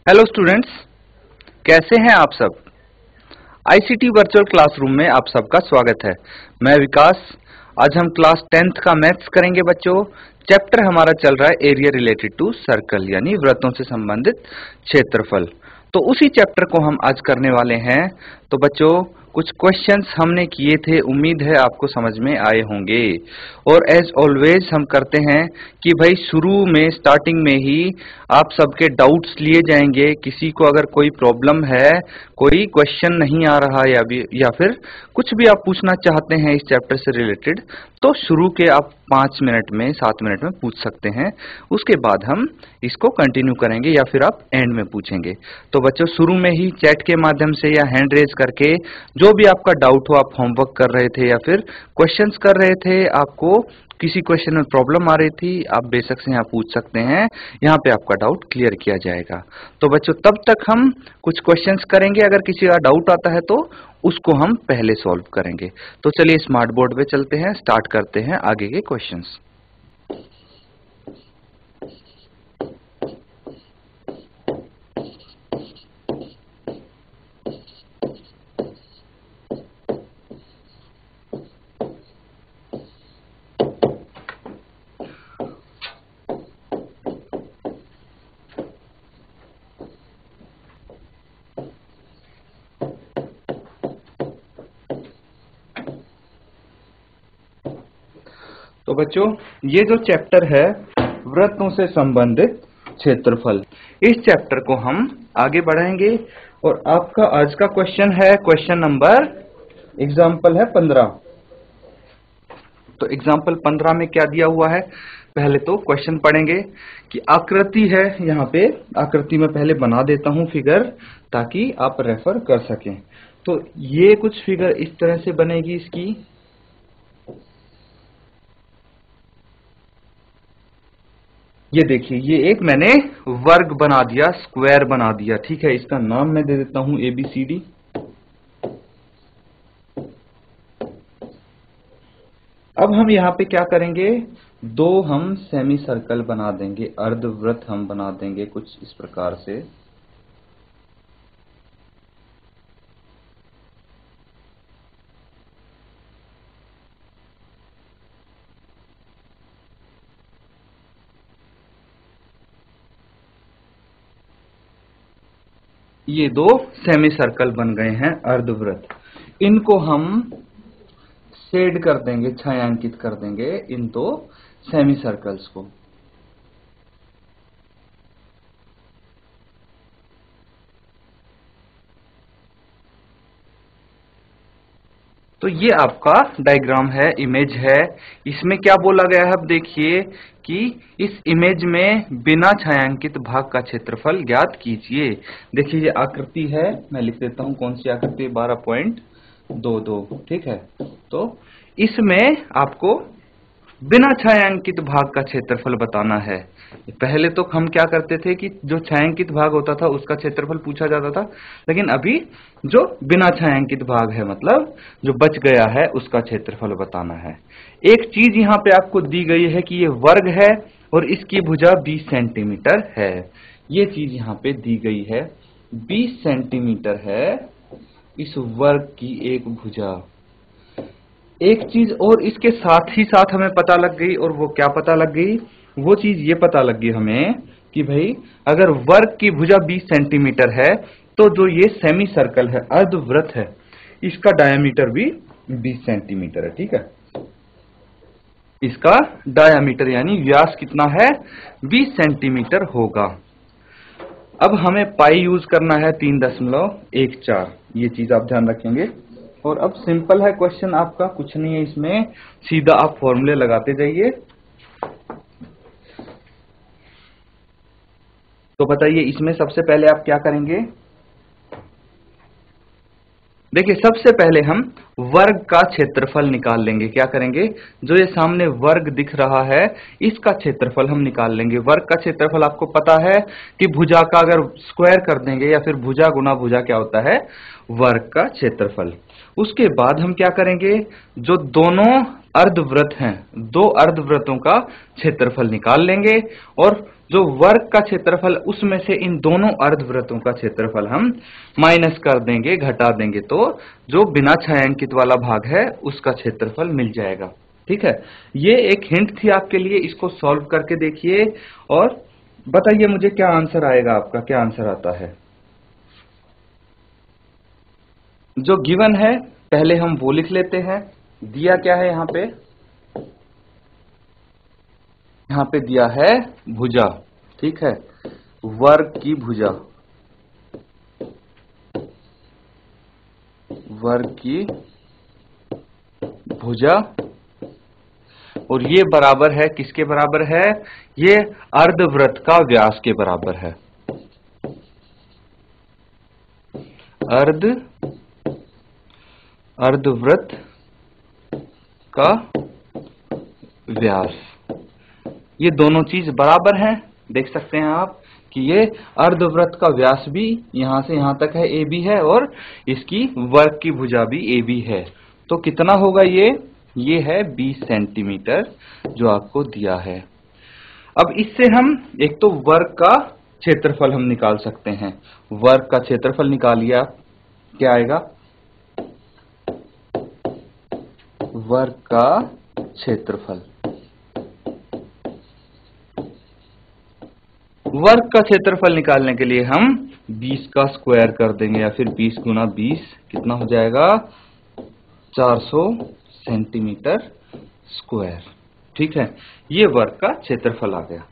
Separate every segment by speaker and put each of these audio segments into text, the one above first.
Speaker 1: Hello students, कैसे हैं आप सब। आईसीटी वर्चुअल क्लासरूम में आप सबका स्वागत है। मैं विकास। आज हम क्लास 10th का मैथ्स करेंगे बच्चों। चैप्टर हमारा चल रहा है एरिया रिलेटेड टू सर्कल, यानी वृत्तों से संबंधित क्षेत्रफल। तो उसी चैप्टर को हम आज करने वाले हैं। तो बच्चों, कुछ क्वेश्चंस हमने किए थे, उम्मीद है आपको समझ में आए होंगे। और एज ऑलवेज हम करते हैं कि भाई शुरू में स्टार्टिंग में ही आप सबके डाउट्स लिए जाएंगे। किसी को अगर कोई प्रॉब्लम है, कोई क्वेश्चन नहीं आ रहा या फिर कुछ भी आप पूछना चाहते हैं इस चैप्टर से रिलेटेड, तो शुरू के आप 5 मिनट में 7 मिनट में पूछ सकते हैं। उसके बाद हम इसको कंटिन्यू करेंगे या फिर आप एंड में पूछेंगे। तो बच्चों, शुरू में ही चैट के माध्यम से या हैंड रेज करके जो भी आपका डाउट हो, आप होमवर्क कर रहे थे या फिर क्वेश्चंस कर रहे थे, आपको किसी क्वेश्चन में प्रॉब्लम आ रही थी, आप बेशक से यहाँ पूछ सकते हैं। यहाँ पे आपका डाउट क्लियर किया जाएगा। तो बच्चों, तब तक हम कुछ क्वेश्चंस करेंगे। अगर किसी का डाउट आता है तो उसको हम पहले सॉल्व करेंगे। तो चलिए स्मार्ट बोर्ड पे चलते हैं, स्टार्ट करते हैं आगे के क्वेश्चंस। तो बच्चों, ये जो चैप्टर है वृत्तों से संबंधित क्षेत्रफल, इस चैप्टर को हम आगे बढ़ाएंगे। और आपका आज का क्वेश्चन है क्वेश्चन नंबर, एग्जाम्पल है 15। तो एग्जाम्पल 15 में क्या दिया हुआ है, पहले तो क्वेश्चन पढ़ेंगे कि आकृति है। यहाँ पे आकृति में पहले बना देता हूं फिगर, ताकि आप रेफर कर सकें। तो ये कुछ फिगर इस तरह से बनेगी इसकी। ये देखिए, ये एक मैंने वर्ग बना दिया, स्क्वायर बना दिया। ठीक है, इसका नाम मैं दे देता हूं ABCD। अब हम यहाँ पे क्या करेंगे, दो हम सेमी सर्कल बना देंगे, अर्धवृत्त हम बना देंगे कुछ इस प्रकार से। ये दो सेमी सर्कल बन गए हैं, अर्धवृत्त। इनको हम शेड कर देंगे, छायांकित कर देंगे इन दो सेमी सर्कल्स को। तो ये आपका डायग्राम है, इमेज है। इसमें क्या बोला गया है, अब देखिए कि इस इमेज में बिना छायांकित भाग का क्षेत्रफल ज्ञात कीजिए। देखिए, ये आकृति है, मैं लिख देता हूं कौन सी आकृति, 12.22। ठीक है, तो इसमें आपको बिना छायांकित भाग का क्षेत्रफल बताना है। पहले तो हम क्या करते थे कि जो छायांकित भाग होता था उसका क्षेत्रफल पूछा जाता था, लेकिन अभी जो बिना छायांकित भाग है, मतलब जो बच गया है, उसका क्षेत्रफल बताना है। एक चीज यहाँ पे आपको दी गई है कि ये वर्ग है और इसकी भुजा 20 सेंटीमीटर है। ये चीज यहाँ पे दी गई है, 20 सेंटीमीटर है इस वर्ग की एक भुजा। एक चीज और इसके साथ ही साथ हमें पता लग गई, और वो क्या पता लग गई, वो चीज ये पता लग गई हमें कि भाई अगर वर्ग की भुजा 20 सेंटीमीटर है, तो जो ये सेमी सर्कल है, अर्धवृत्त है, इसका डायमीटर भी 20 सेंटीमीटर है। ठीक है, इसका डायमीटर यानी व्यास कितना है, 20 सेंटीमीटर होगा। अब हमें पाई यूज करना है 3.14, ये चीज आप ध्यान रखेंगे। और अब सिंपल है क्वेश्चन आपका, कुछ नहीं है इसमें, सीधा आप फॉर्मूले लगाते जाइए। तो बताइए, इसमें सबसे पहले आप क्या करेंगे। देखिए, सबसे पहले हम वर्ग का क्षेत्रफल निकाल लेंगे। क्या करेंगे, जो ये सामने वर्ग दिख रहा है, इसका क्षेत्रफल हम निकाल लेंगे। वर्ग का क्षेत्रफल आपको पता है कि भुजा का अगर स्क्वायर कर देंगे, या फिर भुजा गुना भुजा क्या होता है, वर्ग का क्षेत्रफल। उसके बाद हम क्या करेंगे, जो दोनों अर्धवृत्त हैं, दो अर्धवृत्तों का क्षेत्रफल निकाल लेंगे। और जो वर्ग का क्षेत्रफल उसमें से इन दोनों अर्धवृत्तों का क्षेत्रफल हम माइनस कर देंगे, घटा देंगे, तो जो बिना छायांकित वाला भाग है उसका क्षेत्रफल मिल जाएगा। ठीक है, ये एक हिंट थी आपके लिए, इसको सॉल्व करके देखिए और बताइए मुझे क्या आंसर आएगा, आपका क्या आंसर आता है। जो गिवन है पहले हम वो लिख लेते हैं। दिया क्या है यहाँ पे, यहाँ पे दिया है भुजा। ठीक है, वर्ग की भुजा, वर्ग की भुजा, और ये बराबर है किसके बराबर है, ये अर्धवृत्त का व्यास के बराबर है। अर्धवृत्त का व्यास, ये दोनों चीज बराबर हैं। देख सकते हैं आप कि ये अर्धवृत्त का व्यास भी यहां से यहां तक है, ए बी है, और इसकी वर्ग की भुजा भी ए बी है। तो कितना होगा ये है 20 सेंटीमीटर जो आपको दिया है। अब इससे हम एक तो वर्ग का क्षेत्रफल हम निकाल सकते हैं। वर्ग का क्षेत्रफल निकालिए आप, क्या आएगा, वर्ग का क्षेत्रफल। वर्ग का क्षेत्रफल निकालने के लिए हम 20 का स्क्वायर कर देंगे, या फिर 20 गुना 20 कितना हो जाएगा, 400 सेंटीमीटर स्क्वायर। ठीक है, ये वर्ग का क्षेत्रफल आ गया।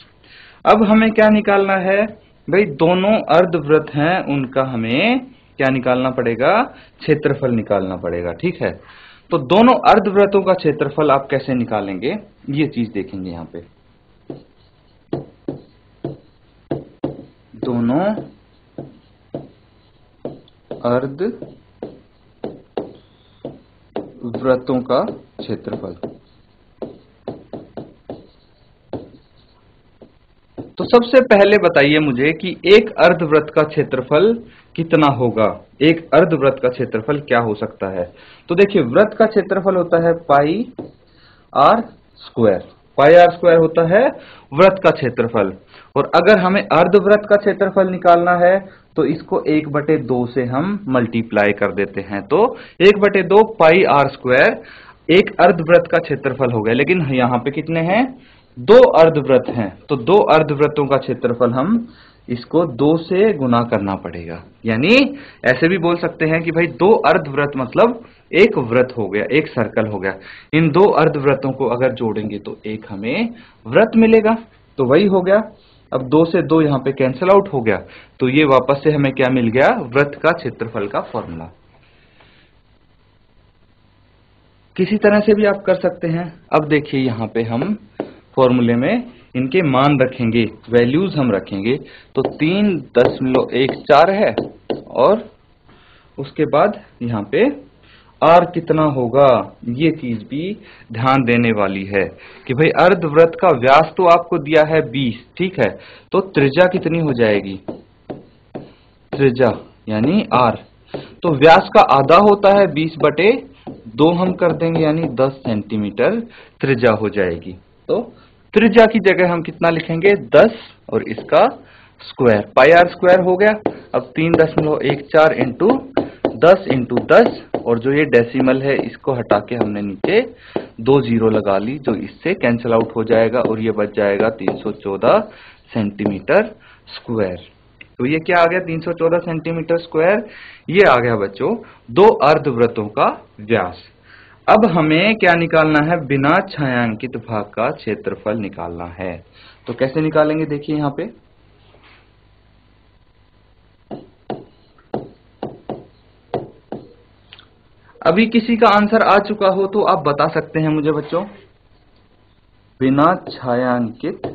Speaker 1: अब हमें क्या निकालना है भाई, दोनों अर्धवृत्त हैं उनका हमें क्या निकालना पड़ेगा, क्षेत्रफल निकालना पड़ेगा। ठीक है, तो दोनों अर्धवृत्तों का क्षेत्रफल आप कैसे निकालेंगे ये चीज देखेंगे यहां पे। दोनों अर्धवृत्तों का क्षेत्रफल, तो सबसे पहले बताइए मुझे कि एक अर्धवृत्त का क्षेत्रफल कितना होगा, एक अर्धवृत्त का क्षेत्रफल क्या हो सकता है। तो देखिए, वृत्त का क्षेत्रफल होता है pi r square, pi r square होता है वृत्त का क्षेत्रफल। और अगर हमें अर्धवृत्त का क्षेत्रफल निकालना है तो इसको 1/2 से हम मल्टीप्लाई कर देते हैं, तो 1/2 पाई आर स्क्वायर एक अर्धवृत्त का क्षेत्रफल हो गया। लेकिन यहाँ पे कितने हैं, 2 अर्धवृत्त हैं, तो 2 अर्धवृत्तों का क्षेत्रफल हम इसको 2 से गुना करना पड़ेगा। यानी ऐसे भी बोल सकते हैं कि भाई 2 अर्धवृत्त मतलब एक वृत्त हो गया, एक सर्कल हो गया। इन 2 अर्धवृत्तों को अगर जोड़ेंगे तो एक हमें वृत्त मिलेगा, तो वही हो गया। अब 2 से 2 यहाँ पे कैंसिल आउट हो गया, तो ये वापस से हमें क्या मिल गया, वृत्त का क्षेत्रफल का फॉर्मूला। किसी तरह से भी आप कर सकते हैं। अब देखिए यहाँ पे हम फॉर्मूले में इनके मान रखेंगे, वैल्यूज हम रखेंगे, तो 3.14 है, और उसके बाद यहाँ पे आर कितना होगा, ये चीज भी ध्यान देने वाली है कि भाई अर्धवृत्त का व्यास तो आपको दिया है 20, ठीक है, तो त्रिज्या कितनी हो जाएगी, त्रिज्या यानी आर, तो व्यास का आधा होता है 20/2 हम कर देंगे, यानी 10 सेंटीमीटर त्रिज्या हो जाएगी। तो त्रिज्या की जगह हम कितना लिखेंगे, 10 और इसका स्क्वायर, पाई आर स्क्वायर हो गया। अब 3.14 इंटू 10 इंटू 10, और जो ये डेसिमल है इसको हटा के हमने नीचे 2 जीरो लगा ली, जो इससे कैंसिल आउट हो जाएगा, और ये बच जाएगा 314 सेंटीमीटर स्क्वायर। तो ये क्या आ गया, 314 सेंटीमीटर स्क्वायर, ये आ गया बच्चों 2 अर्धवृत्तों का व्यास। अब हमें क्या निकालना है, बिना छायांकित भाग का क्षेत्रफल निकालना है। तो कैसे निकालेंगे, देखिए यहां पे अभी किसी का आंसर आ चुका हो तो आप बता सकते हैं मुझे बच्चों। बिना छायांकित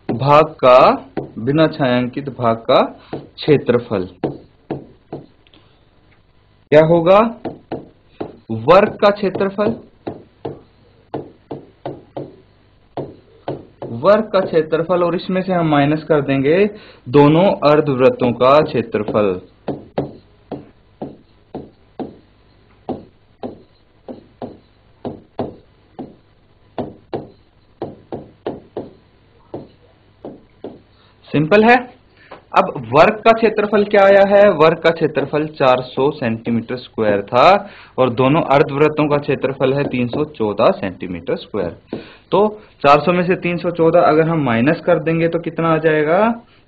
Speaker 1: भाग का, बिना छायांकित भाग का क्षेत्रफल क्या होगा, वर्ग का क्षेत्रफल, वर्ग का क्षेत्रफल, और इसमें से हम माइनस कर देंगे दोनों अर्धवृत्तों का क्षेत्रफल। सिंपल है। अब वर्ग का क्षेत्रफल क्या आया है? वर्ग का क्षेत्रफल 400 सेंटीमीटर स्क्वायर था और दोनों अर्धवृत्तों का क्षेत्रफल है 314 सेंटीमीटर स्क्वायर। तो 400 में से 314 अगर हम माइनस कर देंगे तो कितना आ जाएगा?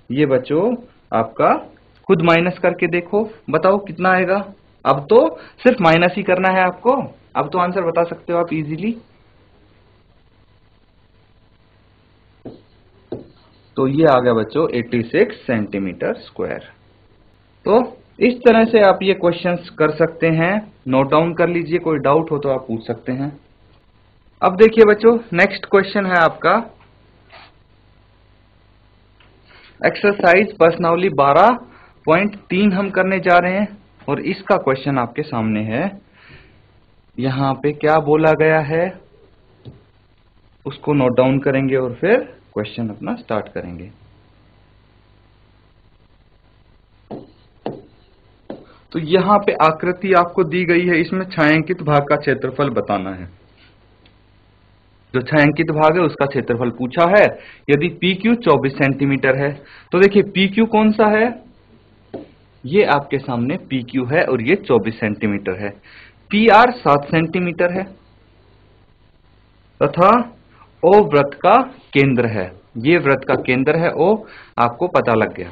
Speaker 1: ये बच्चों आपका खुद माइनस करके देखो, बताओ कितना आएगा। अब तो सिर्फ माइनस ही करना है आपको, अब तो आंसर बता सकते हो आप इजीली। तो ये आ गया बच्चों 86 सेंटीमीटर स्क्वायर। तो इस तरह से आप ये क्वेश्चंस कर सकते हैं, नोट डाउन कर लीजिए, कोई डाउट हो तो आप पूछ सकते हैं। अब देखिए बच्चों, नेक्स्ट क्वेश्चन है आपका एक्सरसाइज प्रश्नावली 12.3 हम करने जा रहे हैं और इसका क्वेश्चन आपके सामने है। यहाँ पे क्या बोला गया है उसको नोट डाउन करेंगे और फिर क्वेश्चन अपना स्टार्ट करेंगे। तो यहाँ पे आकृति आपको दी गई है, इसमें छायांकित भाग का क्षेत्रफल बताना है। जो छायांकित भाग है उसका क्षेत्रफल पूछा है। यदि PQ 24 सेंटीमीटर है तो देखिए PQ कौन सा है? ये आपके सामने PQ है और ये 24 सेंटीमीटर है। PR 7 सेंटीमीटर है तथा O वृत्त का केंद्र है। ये वृत्त का केंद्र है O, आपको पता लग गया।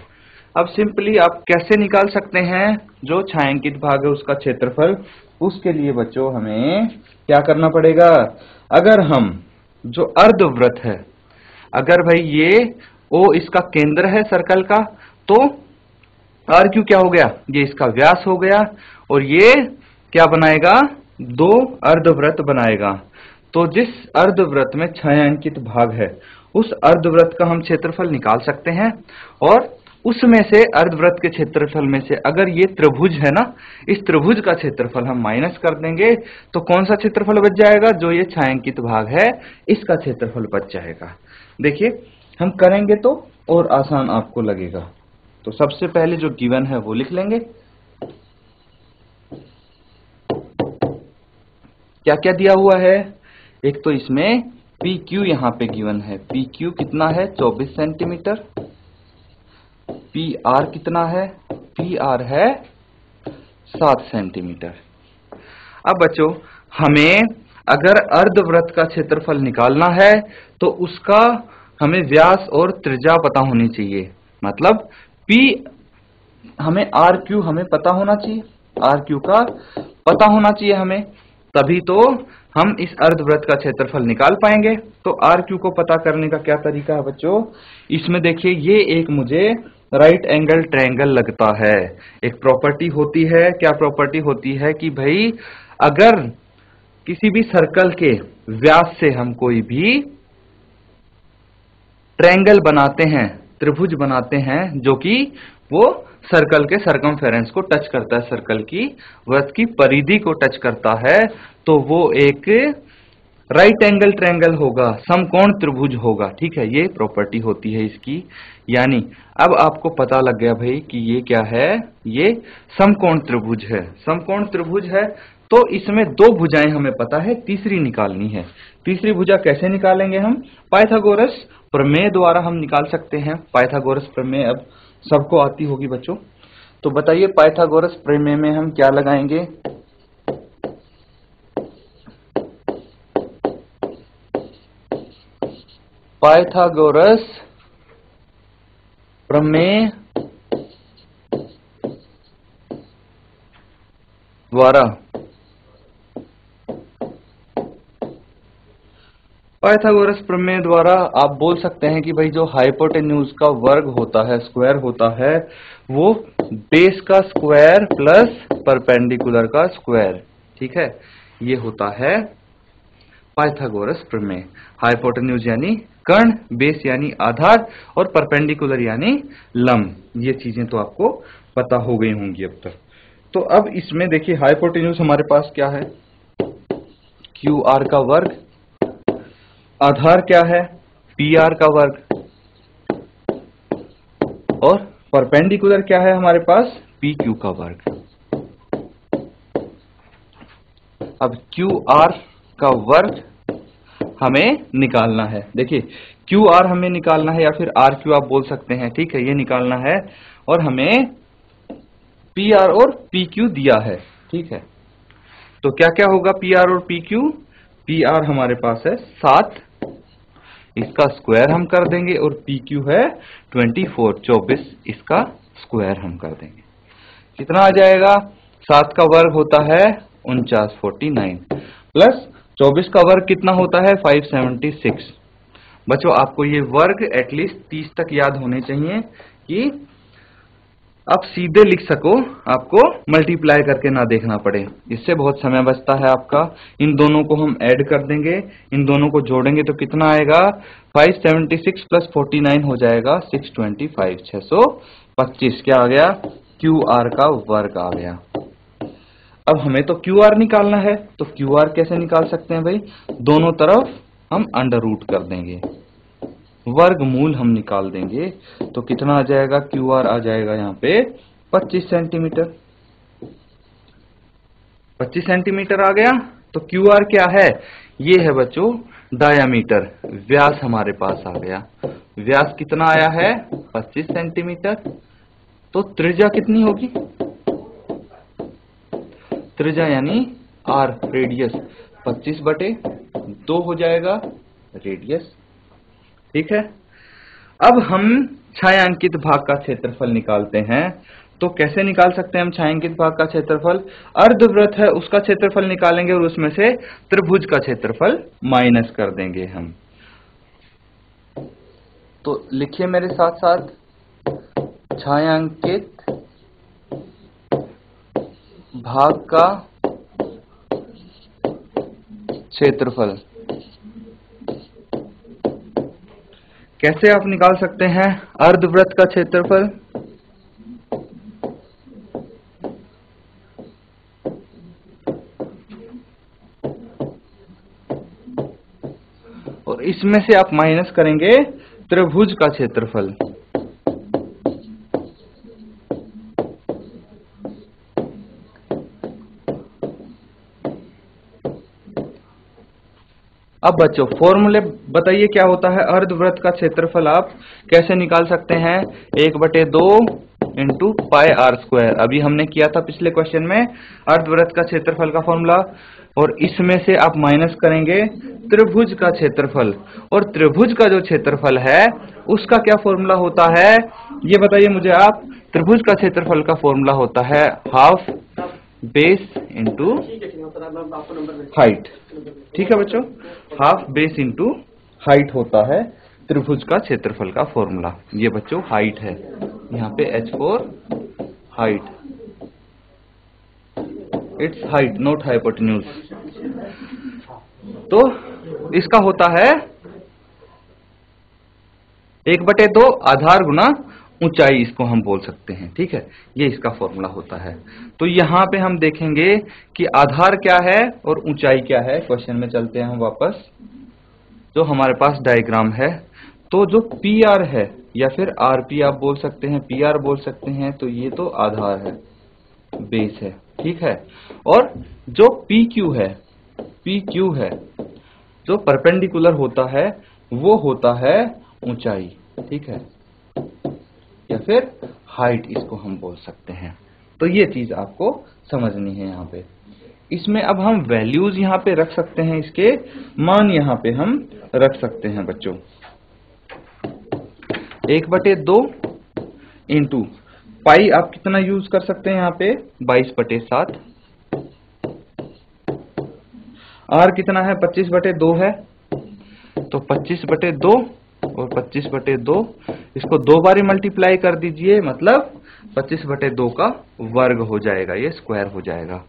Speaker 1: अब सिंपली आप कैसे निकाल सकते हैं जो छायांकित भाग है उसका क्षेत्रफल? उसके लिए बच्चों हमें क्या करना पड़ेगा? अगर हम जो अर्धवृत्त है, अगर भाई ये O इसका केंद्र है सर्कल का, तो RQ क्या हो गया? ये इसका व्यास हो गया और ये क्या बनाएगा? दो अर्धवृत्त बनाएगा। तो जिस अर्धवृत्त में छायांकित भाग है उस अर्धवृत्त का हम क्षेत्रफल निकाल सकते हैं और उसमें से अर्धवृत्त के क्षेत्रफल में से अगर ये त्रिभुज है ना, इस त्रिभुज का क्षेत्रफल हम माइनस कर देंगे तो कौन सा क्षेत्रफल बच जाएगा? जो ये छायांकित भाग है इसका क्षेत्रफल बच जाएगा। देखिए हम करेंगे तो और आसान आपको लगेगा। तो सबसे पहले जो गिवन है वो लिख लेंगे। क्या क्या दिया हुआ है? एक तो इसमें PQ यहाँ पे गिवन है। PQ कितना है? 24 सेंटीमीटर। PR कितना है? PR है 7 सेंटीमीटर। अब बच्चों हमें अगर अर्धवृत्त का क्षेत्रफल निकालना है तो उसका हमें व्यास और त्रिज्या पता होनी चाहिए। मतलब हमें RQ हमें पता होना चाहिए, RQ का पता होना चाहिए हमें, तभी तो हम इस अर्धवृत्त का क्षेत्रफल निकाल पाएंगे। तो RQ को पता करने का क्या तरीका है बच्चों? इसमें देखिए ये एक मुझे राइट एंगल ट्रायंगल लगता है। एक प्रॉपर्टी होती है, क्या प्रॉपर्टी होती है कि भाई अगर किसी भी सर्कल के व्यास से हम कोई भी ट्रायंगल बनाते हैं, त्रिभुज बनाते हैं जो कि वो सर्कल के सरकमफेरेंस को टच करता है, सर्कल की वृत्त की परिधि को टच करता है, तो वो एक राइट एंगल ट्रायंगल होगा, समकोण त्रिभुज होगा। ठीक है, ये प्रॉपर्टी होती है इसकी। यानी अब आपको पता लग गया भाई कि ये क्या है? ये समकोण त्रिभुज है। समकोण त्रिभुज है तो इसमें दो भुजाएं हमें पता है, तीसरी निकालनी है। तीसरी भुजा कैसे निकालेंगे हम? पाइथागोरस प्रमेय द्वारा हम निकाल सकते हैं। पाइथागोरस प्रमेय अब सबको आती होगी बच्चों, तो बताइए पाइथागोरस प्रमेय में हम क्या लगाएंगे? पाइथागोरस प्रमेय द्वारा पाइथागोरस प्रमेय द्वारा आप बोल सकते हैं कि भाई जो हाइपोटेन्यूज का वर्ग होता है, स्क्वायर होता है, वो बेस का स्क्वायर प्लस परपेंडिकुलर का स्क्वायर, ठीक है, ये होता है पाइथागोरस प्रमेय। हाइपोटेन्यूज यानी कर्ण, बेस यानी आधार और परपेंडिकुलर यानी लंब। ये चीजें तो आपको पता हो गई होंगी अब तक। तो अब इसमें देखिए हाइपोटेन्यूज हमारे पास क्या है? QR का वर्ग। आधार क्या है? PR का वर्ग। और परपेंडिकुलर क्या है हमारे पास? PQ का वर्ग। अब QR का वर्ग हमें निकालना है। देखिए क्यू आर हमें निकालना है या फिर आर क्यू आप बोल सकते हैं, ठीक है, ये निकालना है और हमें पी आर और पी क्यू दिया है, ठीक है। तो क्या क्या होगा पी आर और पी क्यू? पी आर हमारे पास है 7, इसका स्क्वायर हम कर देंगे, और पी क्यू है 24, इसका स्क्वायर हम कर देंगे। कितना आ जाएगा? 7 का वर्ग होता है 49 प्लस 24 का वर्ग कितना होता है 576। बच्चों आपको ये वर्ग एटलीस्ट 30 तक याद होने चाहिए कि आप सीधे लिख सको, आपको मल्टीप्लाई करके ना देखना पड़े, इससे बहुत समय बचता है आपका। इन दोनों को हम ऐड कर देंगे, इन दोनों को जोड़ेंगे तो कितना आएगा? 576 प्लस 49 हो जाएगा 625, 625 क्या आ गया? क्यू आर का वर्ग आ गया। अब हमें तो क्यू आर निकालना है, तो क्यू आर कैसे निकाल सकते हैं भाई? दोनों तरफ हम अंडर रूट कर देंगे, वर्गमूल हम निकाल देंगे, तो कितना आ जाएगा? क्यू आर आ जाएगा यहाँ पे 25 सेंटीमीटर। 25 सेंटीमीटर आ गया। तो क्यू आर क्या है? ये है बच्चों डायामीटर, व्यास हमारे पास आ गया। व्यास कितना आया है? 25 सेंटीमीटर। तो त्रिज्या कितनी होगी? त्रिज्या यानी आर, रेडियस 25/2 हो जाएगा रेडियस, ठीक है। अब हम छायांकित भाग का क्षेत्रफल निकालते हैं। तो कैसे निकाल सकते हैं हम छायांकित भाग का क्षेत्रफल? अर्धवृत्त है उसका क्षेत्रफल निकालेंगे और उसमें से त्रिभुज का क्षेत्रफल माइनस कर देंगे हम। तो लिखिए मेरे साथ साथ, छायांकित भाग का क्षेत्रफल कैसे आप निकाल सकते हैं? अर्धवृत्त का क्षेत्रफल और इसमें से आप माइनस करेंगे त्रिभुज का क्षेत्रफल। अब बच्चों फॉर्मूले बताइए क्या होता है? अर्धवृत्त का क्षेत्रफल आप कैसे निकाल सकते हैं? 1/2 इंटू पाई आर स्क्वायर। अभी हमने किया था पिछले क्वेश्चन में अर्धवृत्त का क्षेत्रफल का फॉर्मूला, और इसमें से आप माइनस करेंगे त्रिभुज का क्षेत्रफल। और त्रिभुज का जो क्षेत्रफल है उसका क्या फॉर्मूला होता है ये बताइए मुझे आप। त्रिभुज का क्षेत्रफल का फॉर्मूला होता है हाफ बेस इंटू हाइट, ठीक है बच्चों, हाफ बेस इंटू हाइट होता है त्रिभुज का क्षेत्रफल का फॉर्मूला। ये बच्चों हाइट है, यहाँ पे h4 height, it's height not hypotenuse. तो इसका होता है 1/2 आधार गुना ऊंचाई, इसको हम बोल सकते हैं, ठीक है। ये इसका फॉर्मूला होता है। तो यहां पे हम देखेंगे कि आधार क्या है और ऊंचाई क्या है। क्वेश्चन में चलते हैं हम वापस, जो हमारे पास डायग्राम है। तो जो पी आर है या फिर आरपी आप बोल सकते हैं, पी आर बोल सकते हैं, तो ये तो आधार है, बेस है, ठीक है। और जो पी क्यू है जो परपेंडिकुलर होता है वो होता है ऊंचाई, ठीक है, या फिर हाइट इसको हम बोल सकते हैं। तो ये चीज आपको समझनी है यहाँ पे। इसमें अब हम वैल्यूज यहाँ पे रख सकते हैं, इसके मान यहाँ पे हम रख सकते हैं बच्चों। 1/2 इंटू पाई आप कितना यूज कर सकते हैं यहाँ पे? 22/7। आर कितना है? 25/2 है, तो 25/2 और 25/2 इसको 2 बारी मल्टीप्लाई कर दीजिए, मतलब 25/2 का वर्ग हो जाएगा, ये स्क्वायर हो जाएगा,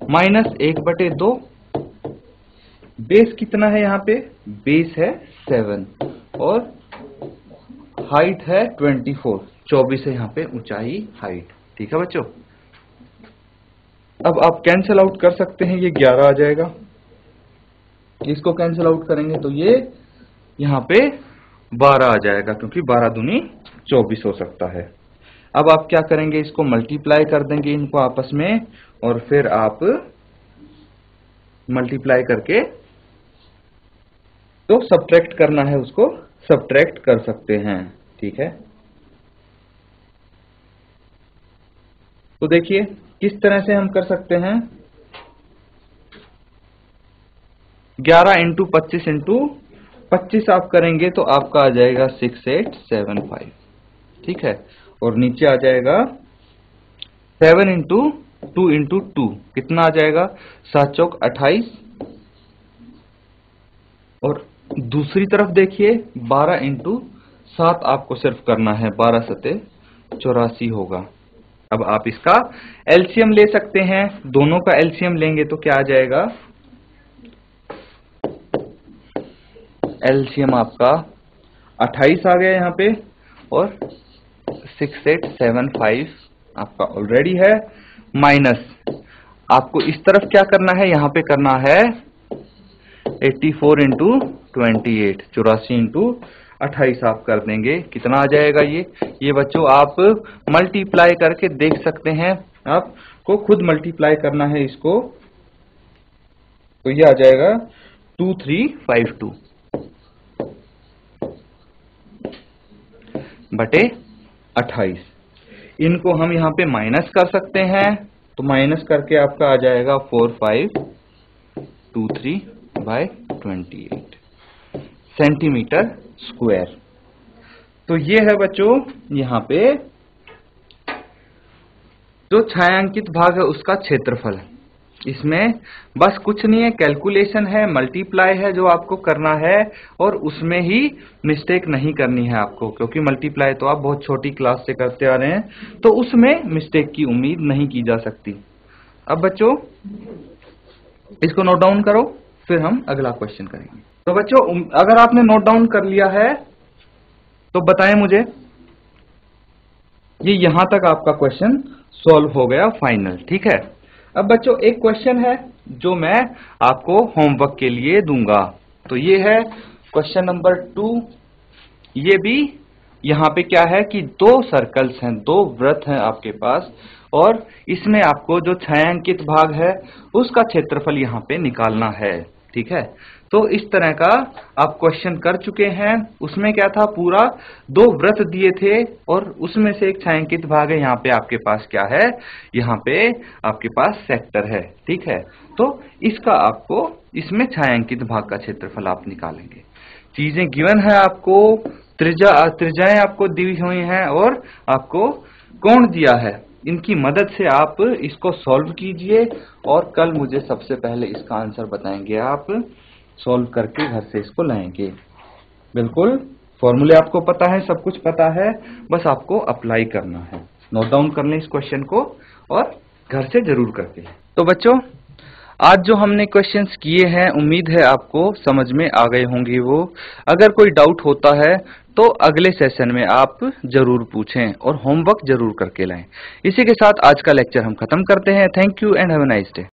Speaker 1: माइनस 1/2। बेस कितना है यहाँ पे? बेस है 7 और हाइट है 24 है यहाँ पे ऊंचाई, हाइट, ठीक है बच्चों। अब आप कैंसिल आउट कर सकते हैं, ये 11 आ जाएगा। इसको कैंसिल आउट करेंगे तो ये यहाँ पे 12 आ जाएगा, क्योंकि 12 दूनी 24 हो सकता है। अब आप क्या करेंगे? इसको मल्टीप्लाई कर देंगे इनको आपस में, और फिर आप मल्टीप्लाई करके तो सब्ट्रैक्ट करना है उसको सब्ट्रैक्ट कर सकते हैं। ठीक है, तो देखिए किस तरह से हम कर सकते हैं। 11 इंटू 25 इंटू 25 आप करेंगे तो आपका आ जाएगा 6875। ठीक है, और नीचे आ जाएगा 7 इंटू 2 इंटू 2 कितना आ जाएगा 7 चौक 28। और दूसरी तरफ देखिए 12 इंटू 7 आपको सिर्फ करना है, 12 सते 84 होगा। अब आप इसका एलसीएम ले सकते हैं, दोनों का एलसीएम लेंगे तो क्या आ जाएगा, एलसीएम आपका 28 आ गया यहाँ पे और 6875 आपका ऑलरेडी है, माइनस आपको इस तरफ क्या करना है, यहाँ पे करना है 84 इंटू 28, 84 इंटू 28 आप कर देंगे, कितना आ जाएगा ये बच्चों आप मल्टीप्लाई करके देख सकते हैं, आपको खुद मल्टीप्लाई करना है इसको, तो ये आ जाएगा 2352 बटे 28। इनको हम यहाँ पे माइनस कर सकते हैं, तो माइनस करके आपका आ जाएगा 4523/28 सेंटीमीटर स्क्वायर। तो ये है बच्चों यहाँ पे जो छायांकित भाग है उसका क्षेत्रफल। इसमें बस कुछ नहीं है, कैलकुलेशन है, मल्टीप्लाई है जो आपको करना है, और उसमें ही मिस्टेक नहीं करनी है आपको, क्योंकि मल्टीप्लाई तो आप बहुत छोटी क्लास से करते आ रहे हैं, तो उसमें मिस्टेक की उम्मीद नहीं की जा सकती। अब बच्चों इसको नोट डाउन करो, फिर हम अगला क्वेश्चन करेंगे। तो बच्चों अगर आपने नोट डाउन कर लिया है तो बताएं मुझे, ये यहां तक आपका क्वेश्चन सॉल्व हो गया फाइनल। ठीक है, अब बच्चों एक क्वेश्चन है जो मैं आपको होमवर्क के लिए दूंगा, तो ये है क्वेश्चन नंबर 2। ये भी यहाँ पे क्या है कि दो सर्कल्स हैं, दो वृत्त हैं आपके पास, और इसमें आपको जो छायांकित भाग है उसका क्षेत्रफल यहाँ पे निकालना है। ठीक है, तो इस तरह का आप क्वेश्चन कर चुके हैं। उसमें क्या था, पूरा दो वृत्त दिए थे और उसमें से एक छायांकित भाग है। यहाँ पे आपके पास क्या है, यहाँ पे आपके पास सेक्टर है। ठीक है, तो इसका आपको इसमें छायांकित भाग का क्षेत्रफल आप निकालेंगे। चीजें गिवन है आपको, त्रिज्याएं आपको दी हुई हैं और आपको कोण दिया है, इनकी मदद से आप इसको सॉल्व कीजिए और कल मुझे सबसे पहले इसका आंसर बताएंगे। आप सॉल्व करके घर से इसको लाएंगे। बिल्कुल फॉर्मूले आपको पता है, सब कुछ पता है, बस आपको अप्लाई करना है। नोट डाउन कर लें इस क्वेश्चन को और घर से जरूर करके। तो बच्चों आज जो हमने क्वेश्चंस किए हैं, उम्मीद है आपको समझ में आ गए होंगे वो। अगर कोई डाउट होता है तो अगले सेशन में आप जरूर पूछें और होमवर्क जरूर करके लाएं। इसी के साथ आज का लेक्चर हम खत्म करते हैं। Thank you and have a nice day.